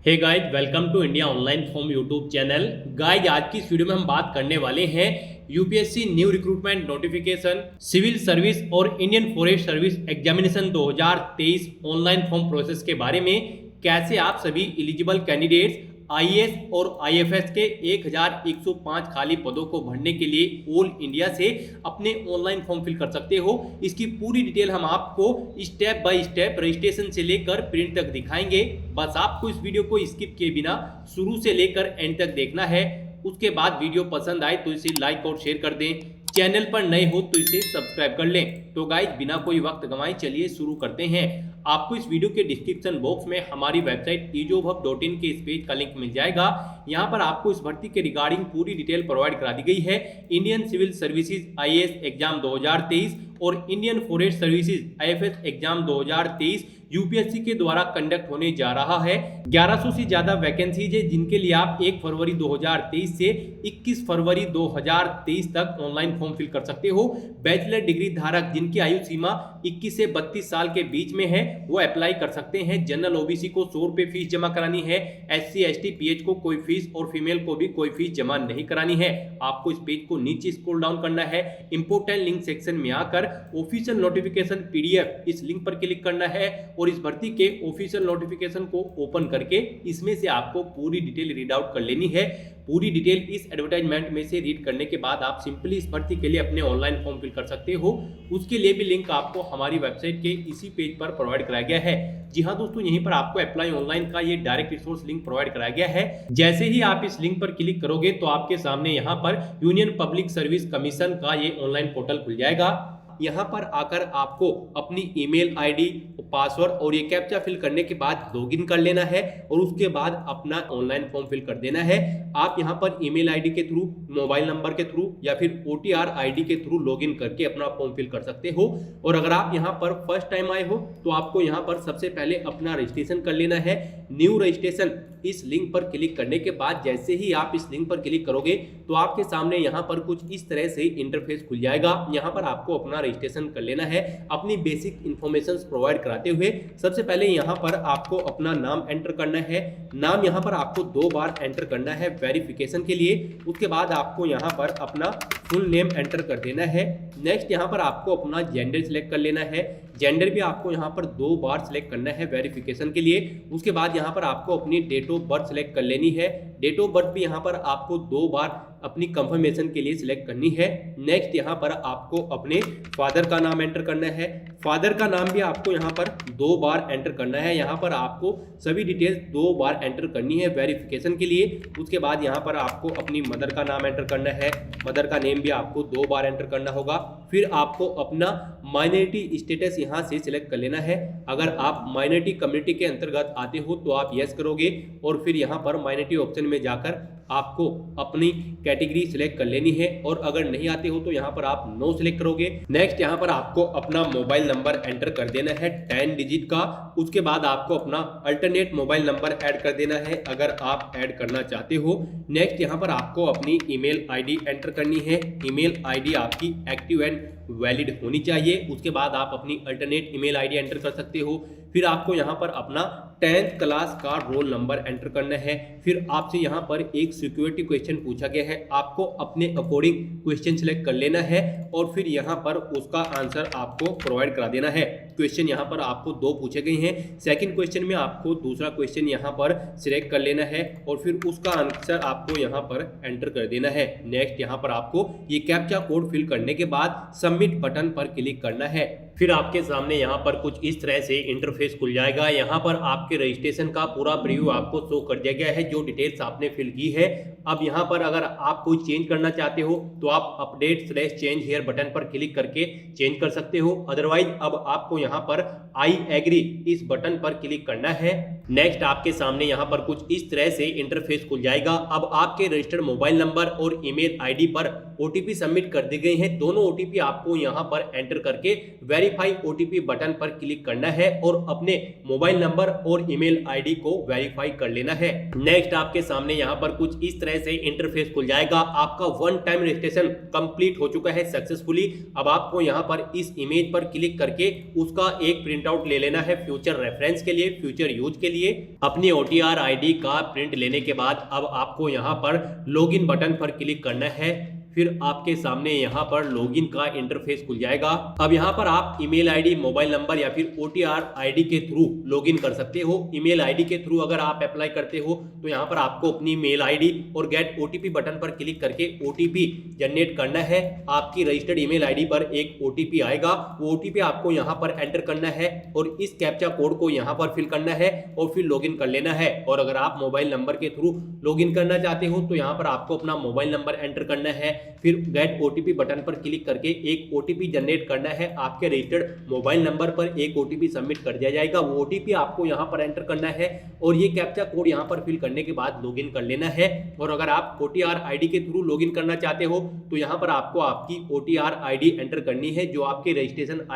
Hey guys, welcome to India online form YouTube channel. Guys, आज की इस video में हम बात करने वाले हैं UPSC new recruitment notification civil service और Indian forest service examination 2023 online form process के बारे में। कैसे आप सभी एलिजिबल कैंडिडेट्स आईएएस और आईएफएस के 1105 खाली पदों को भरने के लिए ऑल इंडिया से अपने ऑनलाइन फॉर्म फिल कर सकते हो। इसकी पूरी डिटेल हम आपको स्टेप बाय स्टेप रजिस्ट्रेशन से लेकर प्रिंट तक दिखाएंगे। बस आपको इस वीडियो को स्किप किए बिना शुरू से लेकर एंड तक देखना है। उसके बाद वीडियो पसंद आए तो इसे लाइक और शेयर कर दें। चैनल पर नए हो तो इसे सब्सक्राइब कर लें। तो गाइस, बिना कोई वक्त गंवाए चलिए शुरू करते हैं। आपको इस वीडियो के डिस्क्रिप्शन बॉक्स में हमारी वेबसाइट ejobhub.in के इस पेज का लिंक मिल जाएगा। यहाँ पर आपको इस भर्ती के रिगार्डिंग पूरी डिटेल प्रोवाइड करा दी गई है। Indian civil services IAS exam 2023 और Indian forest services IFS exam 2023 UPSC के द्वारा कंडक्ट होने जा रहा है। 1100 से ज्यादा वैकेंसीज है, जिनके लिए आप 1 फरवरी 2023 से 21 फरवरी 2023 तक ऑनलाइन फॉर्म फिल कर सकते हो। बैचलर डिग्री धारक जिनकी आयु सीमा 21 से 32 साल के बीच में है वो अप्लाई कर सकते हैं। जनरल ओबीसी को 100 रुपए फीस जमा करानी है। एससी एसटी पीएच को कोई फीस और फीमेल को भी कोई फीस जमा नहीं करानी है। आपको इस पेज को नीचे स्क्रॉल डाउन करना है। इंपोर्टेंट लिंक सेक्शन में आकर ऑफिशियल नोटिफिकेशन पीडीएफ इस लिंक पर क्लिक करना है और इस भर्ती के ऑफिशियल नोटिफिकेशन को ओपन करके इसमें से आपको पूरी डिटेल रीड आउट कर लेनी है। पूरी डिटेल इस एडवर्टाइजमेंट में से रीड करने के बाद आप सिंपली इस भर्ती के लिए अपने ऑनलाइन फॉर्म फिल कर सकते हो। उसके लिए भी लिंक आपको हमारी वेबसाइट के इसी पेज पर प्रोवाइड कराया गया है। जी हाँ दोस्तों, यहीं पर आपको अप्लाई ऑनलाइन का ये डायरेक्ट रिसोर्स लिंक प्रोवाइड कराया गया है। जैसे ही आप इस लिंक पर क्लिक करोगे तो आपके सामने यहाँ पर यूनियन पब्लिक सर्विस कमीशन का ये ऑनलाइन पोर्टल खुल जाएगा। यहाँ पर आकर आपको अपनी ईमेल आईडी, पासवर्ड और ये कैप्चा फिल करने के बाद लॉगिन कर लेना है और उसके बाद अपना ऑनलाइन फॉर्म फिल कर देना है। आप यहाँ पर ईमेल आईडी के थ्रू, मोबाइल नंबर के थ्रू या फिर ओटीआर आईडी के थ्रू लॉगिन करके अपना फॉर्म फिल कर सकते हो। और अगर आप यहाँ पर फर्स्ट टाइम आए हो तो आपको यहाँ पर सबसे पहले अपना रजिस्ट्रेशन कर लेना है। न्यू रजिस्ट्रेशन इस लिंक पर क्लिक करने के बाद जैसे ही आप इस लिंक पर क्लिक करोगे तो आपके सामने यहाँ पर कुछ इस तरह से इंटरफेस खुल जाएगा। यहाँ पर आपको अपना रजिस्ट्रेशन कर लेना है अपनी बेसिक इंफॉर्मेशन प्रोवाइड कराते हुए। सबसे पहले यहाँ पर आपको अपना नाम एंटर करना है। नाम यहाँ पर आपको 2 बार एंटर करना है वेरिफिकेशन के लिए। उसके बाद आपको यहाँ पर अपना फुल नेम एंटर कर देना है। नेक्स्ट यहाँ पर आपको अपना जेंडर सिलेक्ट कर लेना है। जेंडर भी आपको यहाँ पर 2 बार सिलेक्ट करना है वेरिफिकेशन के लिए। उसके बाद यहाँ पर आपको अपनी डेट ऑफ बर्थ सिलेक्ट कर लेनी है। डेट ऑफ बर्थ भी यहाँ पर आपको 2 बार अपनी कंफर्मेशन के लिए सिलेक्ट करनी है। नेक्स्ट यहाँ पर आपको अपने फादर का नाम एंटर करना है। फादर का नाम भी आपको यहाँ पर 2 बार एंटर करना है। यहाँ पर आपको सभी डिटेल्स 2 बार एंटर करनी है वेरिफिकेशन के लिए। उसके बाद यहाँ पर आपको अपनी मदर का नाम एंटर करना है। मदर का नेम भी आपको 2 बार एंटर करना होगा। फिर आपको अपना माइनॉरिटी स्टेटस यहाँ से सिलेक्ट कर लेना है। अगर आप माइनॉरिटी कम्युनिटी के अंतर्गत आते हो तो आप यस करोगे और फिर यहाँ पर माइनॉरिटी ऑप्शन में जाकर आपको अपनी कैटेगरी सिलेक्ट कर लेनी है। और अगर नहीं आते हो तो यहाँ पर आप नो सिलेक्ट करोगे। नेक्स्ट यहाँ पर आपको अपना मोबाइल नंबर एंटर कर देना है 10 डिजिट का। उसके बाद आपको अपना अल्टरनेट मोबाइल नंबर ऐड कर देना है अगर आप ऐड करना चाहते हो। नेक्स्ट यहाँ पर आपको अपनी ईमेल आईडी एंटर करनी है। ईमेल आईडी आपकी एक्टिव एंड वैलिड होनी चाहिए। उसके बाद आप अपनी अल्टरनेट ईमेल आईडी एंटर कर सकते हो। फिर आपको यहाँ पर अपना 10th क्लास का रोल नंबर एंटर करना है। फिर आपसे यहाँ पर एक सिक्योरिटी क्वेश्चन पूछा गया है। आपको अपने अकॉर्डिंग क्वेश्चन सिलेक्ट कर लेना है और फिर यहाँ पर उसका आंसर आपको प्रोवाइड करा देना है। क्वेश्चन यहाँ पर आपको 2 पूछे गए हैं। सेकंड क्वेश्चन में आपको दूसरा क्वेश्चन यहाँ पर सिलेक्ट कर लेना है और फिर उसका आंसर आपको यहाँ पर एंटर कर देना है। नेक्स्ट यहाँ पर आपको ये कैप्चा कोड फिल करने के बाद सबमिट बटन पर क्लिक करना है। फिर आपके सामने यहाँ पर कुछ इस तरह से इंटरफेस खुल जाएगा। यहाँ पर आपके रजिस्ट्रेशन का पूरा प्रीव्यू आपको शो कर दिया गया है जो डिटेल्स आपने फिल की है। अब यहाँ पर अगर आप कोई चेंज करना चाहते हो तो आप अपडेट/चेंज हियर बटन पर क्लिक करके चेंज कर सकते हो। अदरवाइज अब आपको यहाँ पर आई एग्री इस बटन पर क्लिक करना है। नेक्स्ट आपके सामने यहाँ पर कुछ इस तरह से इंटरफेस खुल जाएगा। अब आपके रजिस्टर्ड मोबाइल नंबर और ईमेल आईडी पर ओटीपी सबमिट कर दी गई है। दोनों ओटीपी आपको यहाँ पर एंटर करके वेरीफाई ओटीपी बटन पर क्लिक करना है और अपने मोबाइल नंबर और ईमेल आईडी को वेरीफाई कर लेना है। नेक्स्ट आपके सामने यहाँ पर कुछ इस तरह से इंटरफेस खुल जाएगा। आपका 1 टाइम रजिस्ट्रेशन कंप्लीट हो चुका है सक्सेसफुली। अब आपको यहाँ पर इस इमेज पर क्लिक करके उसका एक प्रिंट प्रिंट आउट ले लेना है फ्यूचर रेफरेंस के लिए, फ्यूचर यूज के लिए। अपनी OTR ID का प्रिंट लेने के बाद अब आपको यहाँ पर लॉगिन बटन पर क्लिक करना है। फिर आपके सामने यहाँ पर लॉगिन का इंटरफेस खुल जाएगा। अब यहाँ पर आप ईमेल आईडी, मोबाइल नंबर या फिर OTR ID के थ्रू लॉगिन कर सकते हो। ईमेल आईडी के थ्रू अगर आप अप्लाई करते हो तो यहाँ पर आपको अपनी मेल आईडी और गेट OTP बटन पर क्लिक करके OTP जनरेट करना है। आपकी रजिस्टर्ड ईमेल आईडी पर एक OTP आएगा, वो OTP आपको यहाँ पर एंटर करना है और इस कैप्चा कोड को यहाँ पर फिल करना है और फिर लॉगिन कर लेना है। और अगर आप मोबाइल नंबर के थ्रू लॉगिन करना चाहते हो तो यहाँ पर आपको अपना मोबाइल नंबर एंटर करना है, फिर गेट OTP बटन पर क्लिक करके एक OTP जनरेट करना है। आपके रजिस्टर्ड मोबाइल नंबर पर एक OTP सबमिट कर दिया जाएगा, वो OTP आपको यहाँ पर एंटर करना है और ये कैप्चा कोड यहाँ पर फिल करने के बाद लॉगिन कर लेना है। और अगर आप OTR ID के थ्रू लॉगिन करना चाहते हो तो यहाँ पर आपको आपकी OTR ID एंटर करनी है जो आपके रजिस्ट्रेशन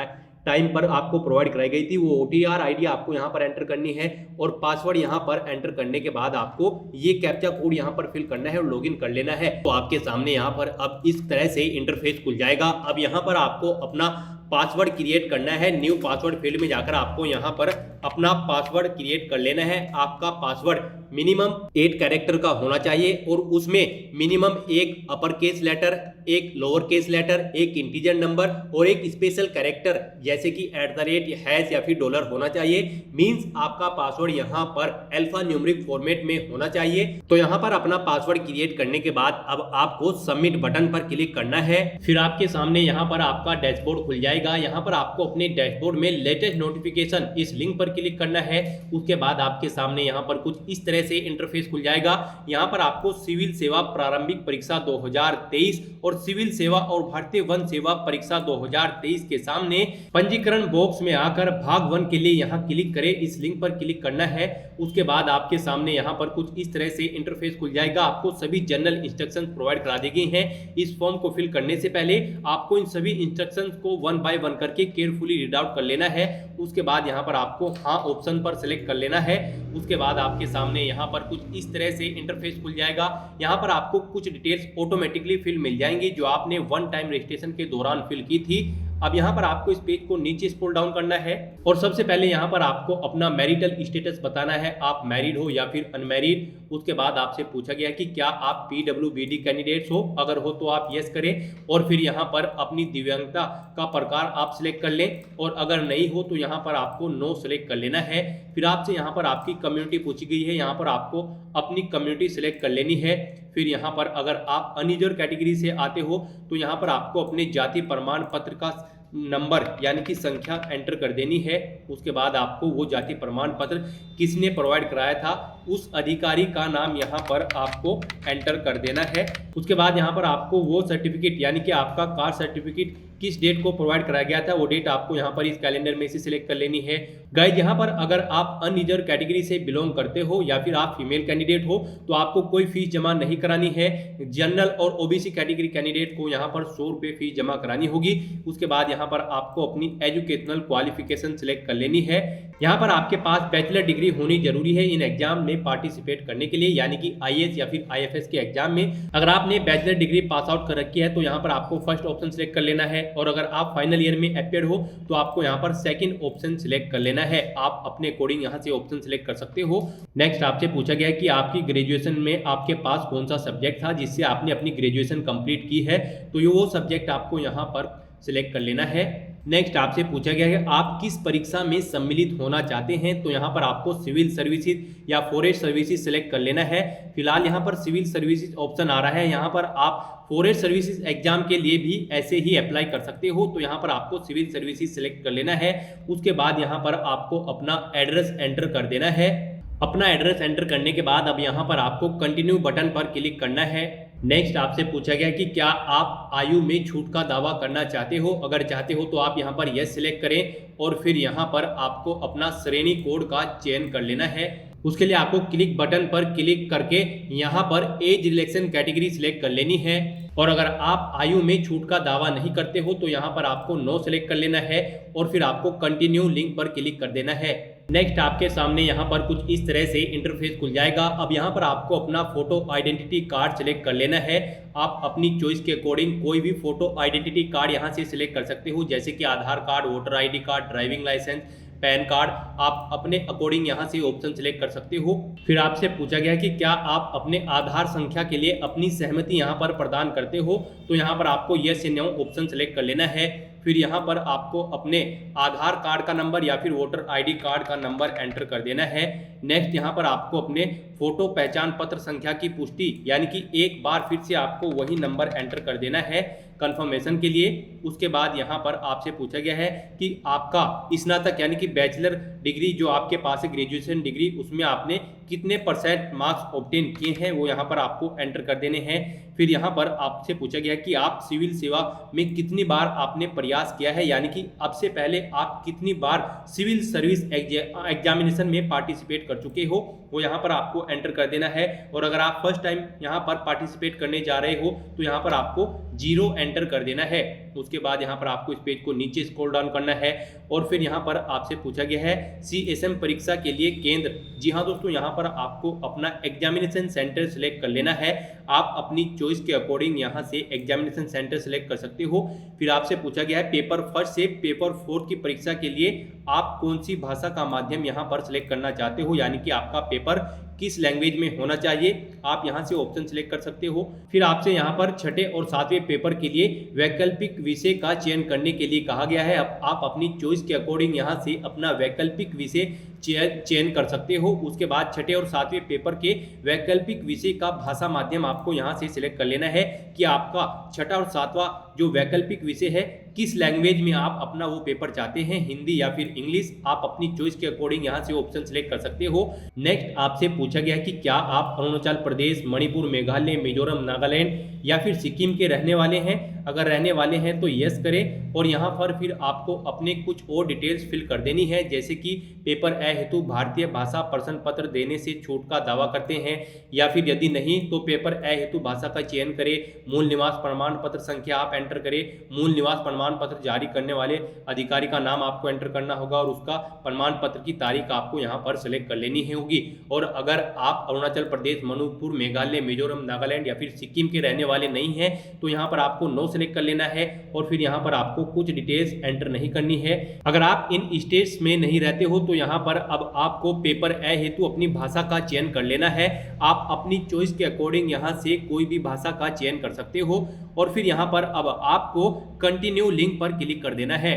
टाइम पर आपको प्रोवाइड कराई गई थी। वो OTR ID आपको यहाँ पर एंटर करनी है और पासवर्ड यहाँ पर एंटर करने के बाद आपको ये कैप्चा कोड यहाँ पर फिल करना है और लॉगिन कर लेना है। तो आपके सामने यहाँ पर अब इस तरह से इंटरफेस खुल जाएगा। अब यहाँ पर आपको अपना पासवर्ड क्रिएट करना है। न्यू पासवर्ड फील्ड में जाकर आपको यहाँ पर अपना पासवर्ड क्रिएट कर लेना है। आपका पासवर्ड मिनिमम 8 कैरेक्टर का होना चाहिए और उसमें मिनिमम एक अपर केस लेटर, एक लोअर केस लेटर, एक इंटीजर नंबर और एक स्पेशल कैरेक्टर जैसे कि @ या फिर डॉलर होना चाहिए। मींस आपका पासवर्ड यहाँ पर अल्फा न्यूमेरिक फॉर्मेट में होना चाहिए। तो यहाँ पर अपना पासवर्ड क्रिएट करने के बाद अब आपको सबमिट बटन पर क्लिक करना है। फिर आपके सामने यहाँ पर आपका डैशबोर्ड खुल जाएगा। यहाँ पर आपको अपने डैशबोर्ड में लेटेस्ट नोटिफिकेशन इस लिंक पर क्लिक करना है। उसके बाद आपके सामने यहाँ पर कुछ इस तरह से इंटरफेस खुल जाएगा। यहाँ पर आपको सिविल सेवा प्रारंभिक परीक्षा 2023 और सिविल सेवा और भारतीय वन सेवा परीक्षा 2023 के सामने पंजीकरण बॉक्स में आकर भाग 1 के लिए यहाँ क्लिक करें, इस लिंक पर क्लिक करना है। उसके बाद आपके सामने यहाँ पर कुछ इस तरह से इंटरफेस खुल जाएगा। आपको सभी जनरल इंस्ट्रक्शंस प्रोवाइड करा दी गई हैं। इस फॉर्म को फिल करने से पहले आपको इन सभी इंस्ट्रक्शंस को 1 बाय 1 करके केयरफुली रीड आउट कर लेना है। उसके बाद यहाँ पर आपको हाँ ऑप्शन पर सिलेक्ट कर लेना है। उसके बाद आपके सामने यहाँ पर कुछ इस तरह से इंटरफेस खुल जाएगा। यहाँ पर आपको कुछ डिटेल्स ऑटोमेटिकली फिल मिल जाएंगी जो आपने 1 टाइम रजिस्ट्रेशन के दौरान फिल की थी। अब यहाँ पर आपको इस पेज को नीचे स्क्रॉल डाउन करना है और सबसे पहले यहाँ पर आपको अपना मैरिटल स्टेटस बताना है, आप मैरिड हो या फिर अनमैरिड। उसके बाद आपसे पूछा गया कि क्या आप PWBD कैंडिडेट्स हो, अगर हो तो आप यस करें और फिर यहाँ पर अपनी दिव्यांगता का प्रकार आप सिलेक्ट कर लें और अगर नहीं हो तो यहाँ पर आपको नो सिलेक्ट कर लेना है। फिर आपसे यहाँ पर आपकी कम्युनिटी पूछी गई है, यहाँ पर आपको अपनी कम्युनिटी सिलेक्ट कर लेनी है। फिर यहाँ पर अगर आप अनरिजर्व कैटेगरी से आते हो तो यहाँ पर आपको अपने जाति प्रमाण पत्र का नंबर यानी कि संख्या एंटर कर देनी है। उसके बाद आपको वो जाति प्रमाण पत्र किसने प्रोवाइड कराया था उस अधिकारी का नाम यहाँ पर आपको एंटर कर देना है। उसके बाद यहाँ पर आपको वो सर्टिफिकेट यानी कि आपका कास्ट सर्टिफिकेट किस डेट को प्रोवाइड कराया गया था वो डेट आपको यहाँ पर इस कैलेंडर में से सिलेक्ट कर लेनी है। गाइज यहाँ पर अगर आप अनरिजर्व कैटेगरी से बिलोंग करते हो या फिर आप फीमेल कैंडिडेट हो तो आपको कोई फीस जमा नहीं करानी है। जनरल और OBC कैटेगरी कैंडिडेट को यहाँ पर 100 रुपये फीस जमा करानी होगी। उसके बाद यहाँ पर आपको अपनी एजुकेशनल क्वालिफिकेशन सिलेक्ट कर लेनी है। यहाँ पर आपके पास बैचलर डिग्री होनी जरूरी है इन एग्जाम में पार्टिसिपेट करने के लिए, यानी कि IAS या फिर IFS के एग्जाम में। अगर आपने बैचलर डिग्री पास आउट कर रखी है तो यहाँ पर आपको फर्स्ट ऑप्शन सिलेक्ट कर लेना है और अगर आप फाइनल ईयर में अपेयर हो तो आपको यहाँ पर सेकंड ऑप्शन सिलेक्ट कर लेना है। आप अपने अकॉर्डिंग यहाँ से ऑप्शन सिलेक्ट कर सकते हो। नेक्स्ट आपसे पूछा गया कि आपकी ग्रेजुएशन में आपके पास कौन सा सब्जेक्ट था जिससे आपने अपनी ग्रेजुएशन कंप्लीट की है, तो ये वो सब्जेक्ट आपको यहाँ पर सिलेक्ट कर लेना है। नेक्स्ट आपसे पूछा गया है आप किस परीक्षा में सम्मिलित होना चाहते हैं, तो यहाँ पर आपको सिविल सर्विसेज या फॉरेस्ट सर्विसेज सिलेक्ट कर लेना है। फिलहाल यहाँ पर सिविल सर्विसेज ऑप्शन आ रहा है। यहाँ पर आप फॉरेस्ट सर्विसेज एग्जाम के लिए भी ऐसे ही अप्लाई कर सकते हो, तो यहाँ पर आपको सिविल सर्विसेज सिलेक्ट कर लेना है। उसके बाद यहाँ पर आपको अपना एड्रेस एंटर कर देना है। अपना एड्रेस एंटर करने के बाद अब यहाँ पर आपको कंटिन्यू बटन पर क्लिक करना है। नेक्स्ट आपसे पूछा गया कि क्या आप आयु में छूट का दावा करना चाहते हो, अगर चाहते हो तो आप यहाँ पर यस सिलेक्ट करें और फिर यहाँ पर आपको अपना श्रेणी कोड का चयन कर लेना है। उसके लिए आपको क्लिक बटन पर क्लिक करके यहाँ पर एज रिलेक्शन कैटेगरी सिलेक्ट कर लेनी है और अगर आप आयु में छूट का दावा नहीं करते हो तो यहाँ पर आपको नो सिलेक्ट कर लेना है और फिर आपको कंटिन्यू लिंक पर क्लिक कर देना है। नेक्स्ट आपके सामने यहाँ पर कुछ इस तरह से इंटरफेस खुल जाएगा। अब यहाँ पर आपको अपना फोटो आइडेंटिटी कार्ड सिलेक्ट कर लेना है। आप अपनी चॉइस के अकॉर्डिंग कोई भी फोटो आइडेंटिटी कार्ड यहाँ से सिलेक्ट कर सकते हो, जैसे कि Aadhaar card, voter ID card, driving licence, PAN card, आप अपने अकॉर्डिंग यहाँ से ऑप्शन सिलेक्ट कर सकते हो। फिर आपसे पूछा गया कि क्या आप अपने आधार संख्या के लिए अपनी सहमति यहाँ पर प्रदान करते हो, तो यहाँ पर आपको यस या नो ऑप्शन सिलेक्ट कर लेना है। फिर यहाँ पर आपको अपने आधार कार्ड का नंबर या फिर वोटर आईडी कार्ड का नंबर एंटर कर देना है। नेक्स्ट यहाँ पर आपको अपने फोटो पहचान पत्र संख्या की पुष्टि यानी कि एक बार फिर से आपको वही नंबर एंटर कर देना है कंफर्मेशन के लिए। उसके बाद यहाँ पर आपसे पूछा गया है कि आपका स्नातक यानी कि बैचलर डिग्री जो आपके पास है, ग्रेजुएशन डिग्री, उसमें आपने कितने % मार्क्स ऑब्टेन किए हैं वो यहाँ पर आपको एंटर कर देने हैं। फिर यहाँ पर आपसे पूछा गया कि आप सिविल सेवा में कितनी बार आपने प्रयास किया है, यानी कि अब से पहले आप कितनी बार सिविल सर्विस एग्जामिनेशन में पार्टिसिपेट कर चुके हो, वो यहाँ पर आपको एंटर कर देना है। और अगर आप फर्स्ट टाइम यहाँ पर पार्टिसिपेट करने जा रहे हो तो यहाँ पर आपको 0 एंटर कर देना है। उसके बाद यहाँ पर आपको इस पेज को नीचे स्क्रॉल डाउन करना है और फिर यहाँ पर आपसे पूछा गया है CSM परीक्षा के लिए केंद्र। जी हाँ दोस्तों, यहाँ पर आपको अपना एग्जामिनेशन सेंटर सिलेक्ट कर लेना है। आप अपनी चॉइस के अकॉर्डिंग यहाँ से एग्जामिनेशन सेंटर सिलेक्ट कर सकते हो। फिर आपसे पूछा गया है पेपर फर्स्ट से पेपर 4 की परीक्षा के लिए आप कौन सी भाषा का माध्यम यहाँ पर सिलेक्ट करना चाहते हो, यानी कि आपका पेपर किस लैंग्वेज में होना चाहिए, आप यहाँ से ऑप्शन सिलेक्ट कर सकते हो। फिर आपसे यहाँ पर छठे और सातवें पेपर के लिए वैकल्पिक विषय का चयन करने के लिए कहा गया है। अब आप अपनी चॉइस के अकॉर्डिंग यहाँ से अपना वैकल्पिक विषय चयन कर सकते हो। उसके बाद छठे और सातवें पेपर के वैकल्पिक विषय का भाषा माध्यम आपको यहाँ से सिलेक्ट कर लेना है कि आपका छठा और सातवां जो वैकल्पिक विषय है किस लैंग्वेज में आप अपना वो पेपर चाहते हैं, हिंदी या फिर इंग्लिश। आप अपनी चॉइस के अकॉर्डिंग यहाँ से ऑप्शन सिलेक्ट कर सकते हो। नेक्स्ट आपसे पूछा गया कि क्या आप अरुणाचल प्रदेश, मणिपुर, मेघालय, मिजोरम, नागालैंड या फिर सिक्किम के रहने वाले हैं। अगर रहने वाले हैं तो यस करें और यहाँ पर फिर आपको अपने कुछ और डिटेल्स फिल कर देनी है, जैसे कि पेपर ए हेतु भारतीय भाषा प्रश्न पत्र देने से छूट का दावा करते हैं, या फिर यदि नहीं तो पेपर ए हेतु भाषा का चयन करें। मूल निवास प्रमाण पत्र संख्या आप एंटर करें। मूल निवास प्रमाण पत्र जारी करने वाले अधिकारी का नाम आपको एंटर करना होगा और उसका प्रमाण पत्र की तारीख आपको यहाँ पर सेलेक्ट कर लेनी होगी। और अगर आप अरुणाचल प्रदेश, मणिपुर, मेघालय, मिजोरम, नागालैंड या फिर सिक्किम के रहने वाले नहीं हैं तो यहाँ पर आपको नो सेलेक्ट कर लेना है और फिर यहाँ पर आपको कुछ डिटेल्स एंटर नहीं करनी है। अगर आप इन स्टेट्स में नहीं रहते हो तो यहाँ पर अब आपको पेपर ए हेतु अपनी भाषा का चयन कर लेना है। आप अपनी चॉइस के अकॉर्डिंग यहाँ से कोई भी भाषा का चयन कर सकते हो और फिर यहाँ पर अब आपको कंटिन्यू लिंक पर क्लिक कर देना है।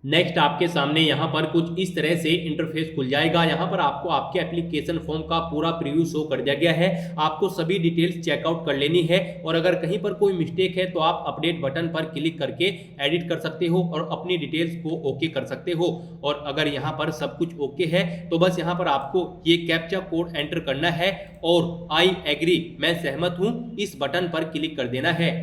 नेक्स्ट आपके सामने यहाँ पर कुछ इस तरह से इंटरफेस खुल जाएगा। यहाँ पर आपको आपके एप्लीकेशन फॉर्म का पूरा प्रीव्यू शो कर दिया गया है। आपको सभी डिटेल्स चेकआउट कर लेनी है और अगर कहीं पर कोई मिस्टेक है तो आप अपडेट बटन पर क्लिक करके एडिट कर सकते हो और अपनी डिटेल्स को ओके कर सकते हो। और अगर यहाँ पर सब कुछ ओके है तो बस यहाँ पर आपको ये कैप्चा कोड एंटर करना है और आई एग्री, मैं सहमत हूँ, इस बटन पर क्लिक कर देना है।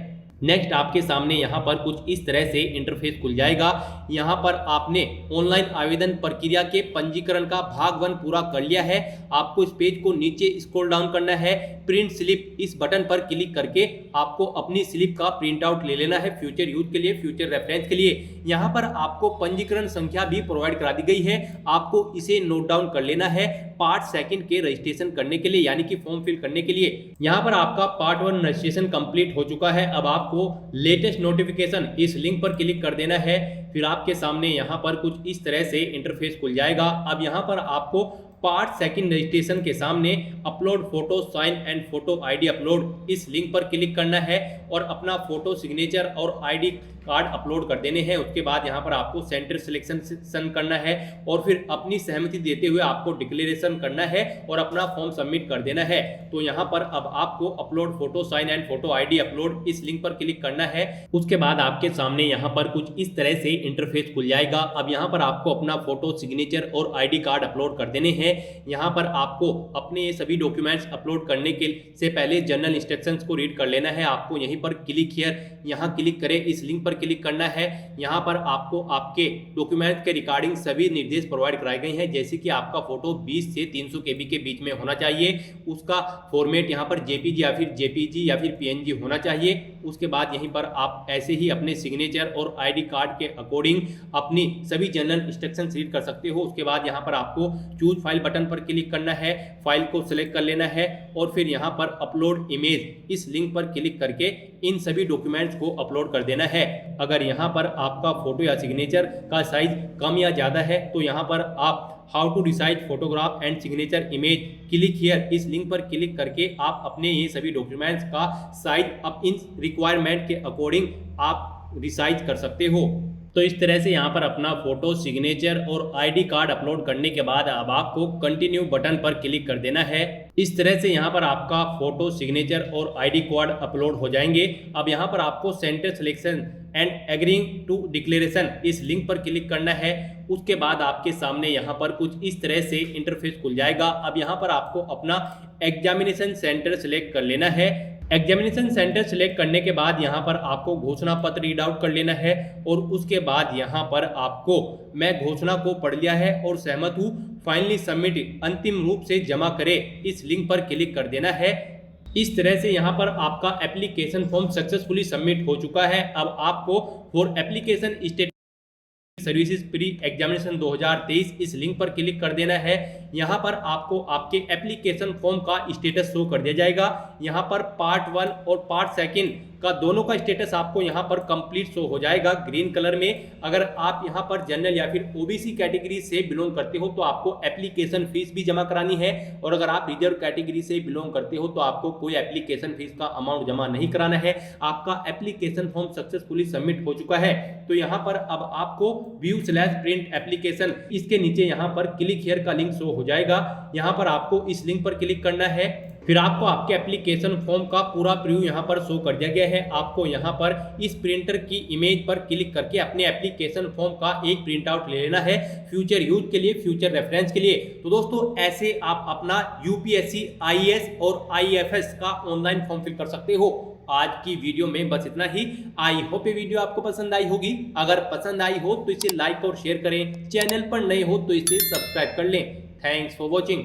नेक्स्ट आपके सामने यहाँ पर कुछ इस तरह से इंटरफेस खुल जाएगा। यहाँ पर आपने ऑनलाइन आवेदन प्रक्रिया के पंजीकरण का भाग 1 पूरा कर लिया है। आपको इस पेज को नीचे स्क्रॉल डाउन करना है। प्रिंट स्लिप, इस बटन पर क्लिक करके आपको अपनी स्लिप का प्रिंट आउट ले लेना है फ्यूचर यूज के लिए, फ्यूचर रेफरेंस के लिए। यहाँ पर आपको पंजीकरण संख्या भी प्रोवाइड करा दी गई है, आपको इसे नोट डाउन कर लेना है पार्ट 2 के रजिस्ट्रेशन करने के लिए, यानी कि फॉर्म फिल करने के लिए। यहाँ पर आपका पार्ट 1 रजिस्ट्रेशन कंप्लीट हो चुका है। अब आपको लेटेस्ट नोटिफिकेशन इस लिंक पर क्लिक कर देना है। फिर आपके सामने यहाँ पर कुछ इस तरह से इंटरफेस खुल जाएगा। अब यहाँ पर आपको पार्ट 2 रजिस्ट्रेशन के सामने upload photo sign and photo ID upload, इस लिंक पर क्लिक करना है और अपना फोटो, सिग्नेचर और आईडी कार्ड अपलोड कर देने हैं। उसके बाद यहाँ पर आपको सेंटर सिलेक्शन करना है और फिर अपनी सहमति देते हुए आपको डिक्लेरेशन करना है और अपना फॉर्म सबमिट कर देना है। तो यहाँ पर अब आपको upload photo sign and photo ID upload, इस लिंक पर क्लिक करना है। उसके बाद आपके सामने यहाँ पर कुछ इस तरह से इंटरफेस खुल जाएगा। अब यहाँ पर आपको अपना फोटो, सिग्नेचर और आईडी कार्ड अपलोड कर देने हैं। यहाँ पर आपको अपने ये सभी डॉक्यूमेंट्स अपलोड करने के से पहले जनरल इंस्ट्रक्शंस को रीड कर लेना है। आपको यहीं पर क्लिक हियर, यहाँ क्लिक करें, इस लिंक पर क्लिक करना है। यहाँ पर आपको आपके डॉक्यूमेंट के रिगार्डिंग सभी निर्देश प्रोवाइड कराए गए हैं, जैसे कि आपका फोटो 20 से 300 KB के बीच में होना चाहिए, उसका फॉर्मेट यहाँ पर JPG या फिर JPG या फिर PNG होना चाहिए। उसके बाद यहीं पर आप ऐसे ही अपने सिग्नेचर और आईडी कार्ड के अकॉर्डिंग अपनी सभी जनरल इंस्ट्रक्शन रीड कर सकते हो। उसके बाद यहाँ पर आपको चूज फाइल बटन पर क्लिक करना है, फाइल को सिलेक्ट कर लेना है और फिर यहाँ पर अपलोड इमेज, इस लिंक पर क्लिक करके इन सभी डॉक्यूमेंट्स को अपलोड कर देना है। अगर यहाँ पर आपका फोटो या सिग्नेचर का साइज कम या ज़्यादा है तो यहाँ पर आप how to decide photograph and signature image, click here, इस लिंक पर क्लिक करके आप अपने ये सभी डॉक्यूमेंट्स का साइज अब इन रिक्वायरमेंट के अकॉर्डिंग आप रिसाइज कर सकते हो। तो इस तरह से यहाँ पर अपना फोटो, सिग्नेचर और आईडी कार्ड अपलोड करने के बाद अब आपको कंटिन्यू बटन पर क्लिक कर देना है। इस तरह से यहाँ पर आपका फोटो, सिग्नेचर और आईडी कार्ड अपलोड हो जाएंगे। अब यहाँ पर आपको centre selection and agreeing to declaration, इस लिंक पर क्लिक करना है। उसके बाद आपके सामने यहाँ पर कुछ इस तरह से इंटरफेस खुल जाएगा। अब यहाँ पर आपको अपना एग्जामिनेशन सेंटर सिलेक्ट कर लेना है। एग्जामिनेशन सेंटर सिलेक्ट करने के बाद यहाँ पर आपको घोषणा पत्र रीड आउट कर लेना है और उसके बाद यहाँ पर आपको मैं घोषणा को पढ़ लिया है और सहमत हूँ, फाइनली सबमिट, अंतिम रूप से जमा करें, इस लिंक पर क्लिक कर देना है। इस तरह से यहाँ पर आपका एप्लीकेशन फॉर्म सक्सेसफुली सबमिट हो चुका है। अब आपको for application state services pre examination 2023 इस लिंक पर क्लिक कर देना है। यहाँ पर आपको आपके एप्लीकेशन फॉर्म का स्टेटस शो कर दिया जाएगा। यहाँ पर पार्ट 1 और पार्ट 2 का दोनों का स्टेटस आपको यहाँ पर कंप्लीट शो हो जाएगा ग्रीन कलर में। अगर आप यहाँ पर जनरल या फिर ओबीसी कैटेगरी से बिलोंग करते हो तो आपको एप्लीकेशन फीस भी जमा करानी है, और अगर आप रिजर्व कैटेगरी से बिलोंग करते हो तो आपको कोई एप्लीकेशन फीस का अमाउंट जमा नहीं कराना है। आपका एप्लीकेशन फॉर्म सक्सेसफुली सबमिट हो चुका है। तो यहाँ पर अब आपको व्यू/प्रिंट एप्लीकेशन, इसके नीचे यहाँ पर क्लिक हियर का लिंक शो हो जाएगा। यहाँ पर आपको इस लिंक पर क्लिक करना है। फिर आपको आपके एप्लीकेशन फॉर्म का पूरा प्रीव्यू यहाँ पर शो कर दिया गया है। आपको यहाँ पर इस प्रिंटर की इमेज पर क्लिक करके अपने एप्लीकेशन फॉर्म का एक प्रिंट आउट ले लेना है, फ्यूचर यूज के लिए, फ्यूचर रेफरेंस के लिए। तो दोस्तों ऐसे आप अपना यूपीएससी, आईएएस और आईएफएस का ऑनलाइन फॉर्म फिल कर सकते हो। आज की वीडियो में बस इतना ही। आई होप ये वीडियो आपको पसंद आई होगी। अगर पसंद आई हो तो इसे लाइक और शेयर करें, चैनल पर नए हो तो इसे सब्सक्राइब कर लें। Thanks for watching.